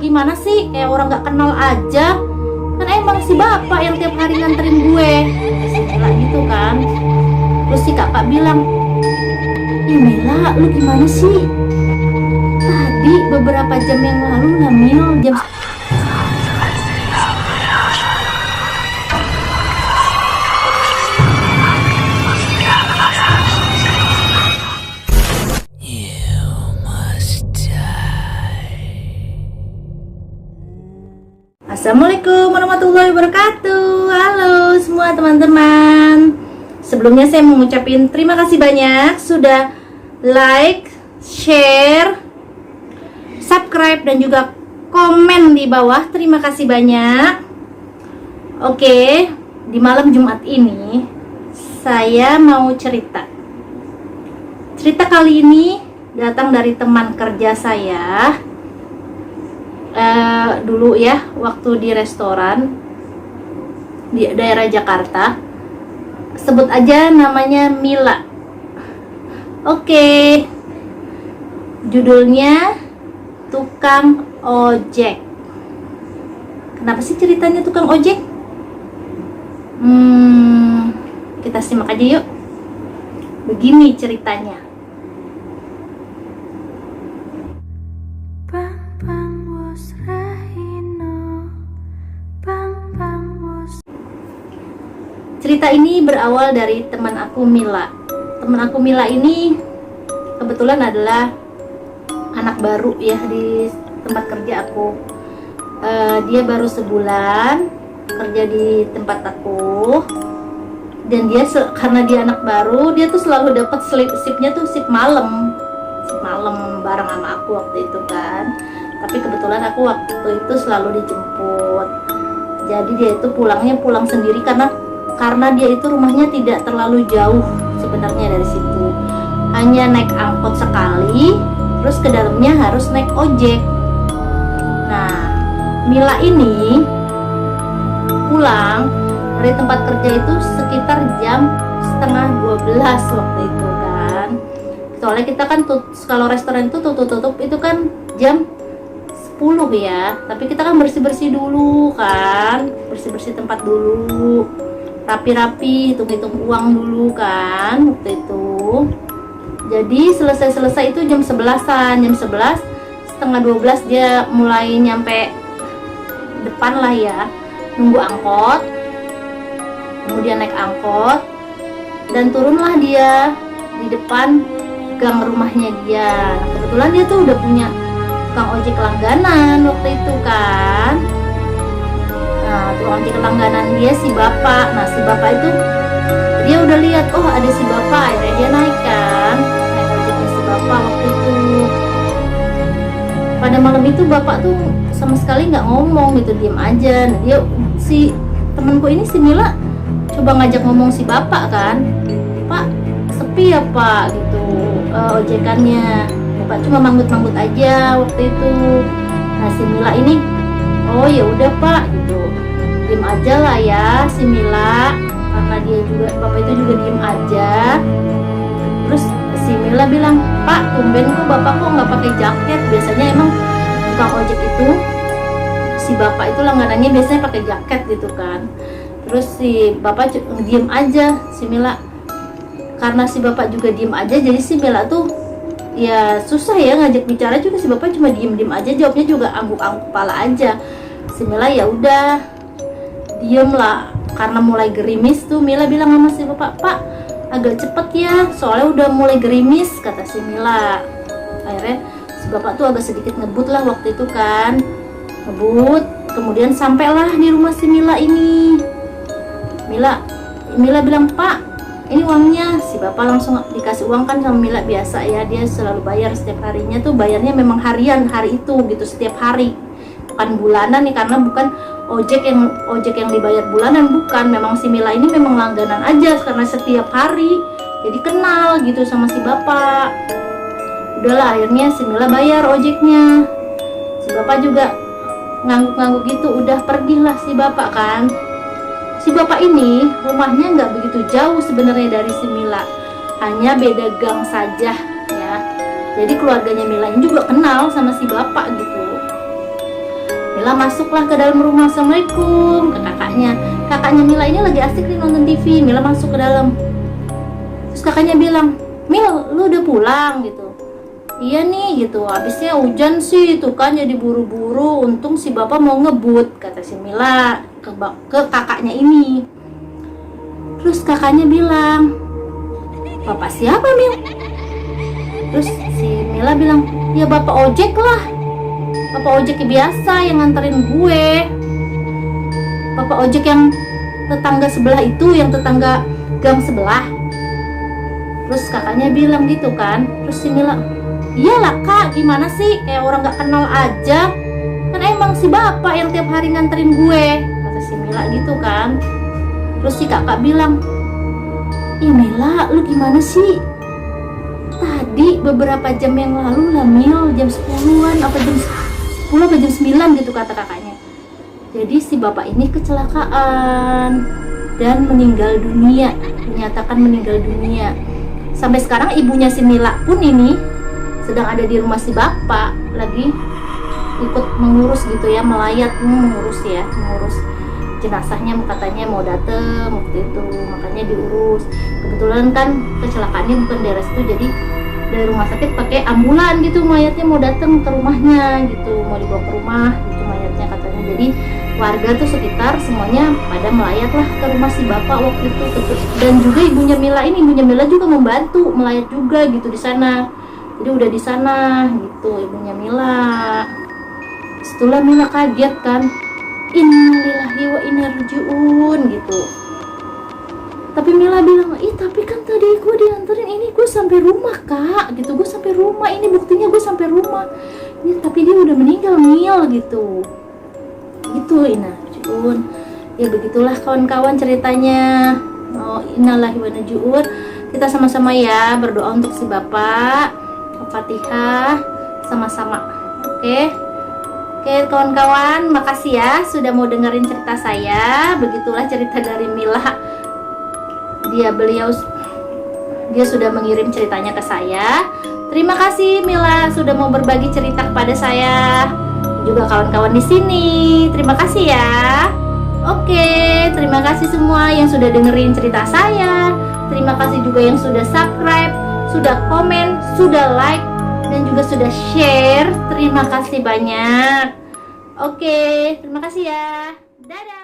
gimana sih? Kayak orang nggak kenal aja. Kan emang si bapak yang tiap hari nganterin gue. Si Mila gitu kan. Terus si kakak bilang, ih Mila, lu gimana sih? Tadi beberapa jam yang lalu lah Mil, jam. Assalamualaikum warahmatullahi wabarakatuh. Halo semua teman-teman. Sebelumnya saya mau ngucapin terima kasih banyak sudah like, share, subscribe dan juga komen di bawah. Terima kasih banyak. Oke, di malam Jumat ini saya mau cerita. Cerita kali ini datang dari teman kerja saya. Dulu ya, waktu di restoran di daerah Jakarta, sebut aja namanya Mila. Oke, judulnya tukang ojek. Kenapa sih ceritanya tukang ojek? Kita simak aja yuk. Begini ceritanya. Cerita ini berawal dari teman aku Mila. Teman aku Mila ini kebetulan adalah anak baru ya di tempat kerja aku. Dia baru sebulan kerja di tempat aku. Dan dia karena dia anak baru, dia tuh selalu dapat shiftnya tuh shift malam bareng sama aku waktu itu kan. Tapi kebetulan aku waktu itu selalu dijemput. Jadi dia itu pulang sendiri karena dia itu rumahnya tidak terlalu jauh sebenarnya dari situ. Hanya naik angkot sekali, terus ke dalamnya harus naik ojek. Nah, Mila ini pulang dari tempat kerja itu sekitar jam setengah 12 waktu itu kan. Soalnya kita kan kalau restoran itu tutup itu kan jam 10 ya. Tapi kita kan bersih-bersih dulu kan, bersih-bersih tempat dulu, rapi-rapi, hitung-hitung uang dulu kan waktu itu. Jadi selesai itu jam 11-an, jam 11 setengah 12 dia mulai nyampe depan lah ya, nunggu angkot. Kemudian naik angkot dan turunlah dia di depan gang rumahnya dia. Nah, kebetulan dia tuh udah punya tukang ojek langganan waktu itu kan. Nah, tukang ojek langganan dia si bapak. Nah, si bapak itu dia udah lihat, oh ada si bapak, akhirnya dia naik kan, naik ojeknya si bapak waktu itu. Pada malam itu bapak tuh sama sekali nggak ngomong gitu, diem aja. Nah, dia si temanku ini si Mila coba ngajak ngomong si bapak kan, Pak sepi ya Pak gitu, ojekannya. Bapak cuma manggut-manggut aja waktu itu. Nah, si Mila ini, oh ya udah Pak gitu, diem aja lah ya si Mila, karena dia juga bapak itu juga diem aja. Terus si Mila bilang, Pak tumben kok bapak kok nggak pakai jaket. Biasanya emang tukang ojek itu si bapak itu langganannya biasanya pakai jaket gitu kan. Terus si bapak diem aja si Mila. Karena si bapak juga diem aja, jadi si Mila tuh ya susah ya ngajak bicara juga. Si bapak cuma diem aja, jawabnya juga angguk-angguk kepala aja. Si Mila ya udah diem lah. Karena mulai gerimis tuh Mila bilang sama si bapak, Pak agak cepet ya soalnya udah mulai gerimis, kata si Mila. Akhirnya si bapak tuh agak sedikit ngebut lah waktu itu kan, ngebut. Kemudian sampailah di rumah si Mila ini. Mila bilang, Pak ini uangnya. Si bapak langsung dikasih uang kan sama Mila. Biasa ya, dia selalu bayar setiap harinya tuh, bayarnya memang harian hari itu gitu, setiap hari, bukan bulanan nih, karena bukan ojek yang dibayar bulanan, bukan. Memang si Mila ini memang langganan aja karena setiap hari, jadi kenal gitu sama si bapak. Udahlah akhirnya si Mila bayar ojeknya. Si bapak juga ngangguk-ngangguk gitu, udah pergilah si bapak kan. Si bapak ini rumahnya nggak begitu jauh sebenarnya dari si Mila, hanya beda gang saja ya. Jadi keluarganya Mila ini juga kenal sama si bapak gitu. Mila masuklah ke dalam rumah. Assalamualaikum ke kakaknya. Kakaknya Mila ini lagi asik nih nonton TV. Mila masuk ke dalam. Terus kakaknya bilang, "Mil, lu udah pulang?" gitu. "Iya nih," gitu. "Habisnya hujan sih, itu kan jadi buru-buru. Untung si bapak mau ngebut," kata si Mila ke kakaknya ini. Terus kakaknya bilang, "Bapak siapa, Mil?" Terus si Mila bilang, "Ya bapak ojek lah. Bapak ojek biasa yang nganterin gue. Bapak ojek yang tetangga sebelah itu, yang tetangga gang sebelah." Terus kakaknya bilang gitu kan. Terus si Mila, "Iyalah kak, gimana sih, kayak orang gak kenal aja. Kan emang si bapak yang tiap hari nganterin gue," kata si Mila gitu kan. Terus si kakak bilang, "Ih Mila, lu gimana sih? Tadi beberapa jam yang lalu lah Mil, jam 10-an apa jam 10 apa jam 9 gitu," kata kakaknya. "Jadi si bapak ini kecelakaan dan meninggal dunia, dinyatakan meninggal dunia. Sampai sekarang ibunya si Mila pun ini sedang ada di rumah si bapak, lagi ikut mengurus gitu ya, mengurus jenazahnya, katanya mau dateng waktu itu, makanya diurus. Kebetulan kan kecelakaannya bukan daerah situ, jadi dari rumah sakit pakai ambulan gitu, mayatnya mau dateng ke rumahnya gitu, mau dibawa ke rumah gitu mayatnya katanya. Jadi warga tuh sekitar semuanya pada melayat lah ke rumah si bapak waktu itu. Dan juga ibunya Mila juga membantu melayat juga gitu di sana. Jadi udah di sana gitu ibunya Mila. Setelah Mila kaget kan, innalillahi wa inna rajiun gitu. Tapi Mila bilang, "Ih tapi kan tadi gue dianterin, ini gue sampai rumah kak," gitu. "Gue sampai rumah, ini buktinya gue sampai rumah. Ini tapi dia udah meninggal Mil," gitu. Gitu Inarjun. Ya begitulah kawan-kawan ceritanya. Oh, innalillahi wa inna rajiun. Kita sama-sama ya berdoa untuk si bapak. Al-Fatihah sama-sama. Oke. Oke kawan-kawan, makasih ya sudah mau dengerin cerita saya. Begitulah cerita dari Mila. Dia sudah mengirim ceritanya ke saya. Terima kasih Mila sudah mau berbagi cerita kepada saya. Juga kawan-kawan di sini. Terima kasih ya. Oke, terima kasih semua yang sudah dengerin cerita saya. Terima kasih juga yang sudah subscribe, sudah komen, sudah like, dan juga sudah share. Terima kasih banyak. Oke, terima kasih ya. Dadah.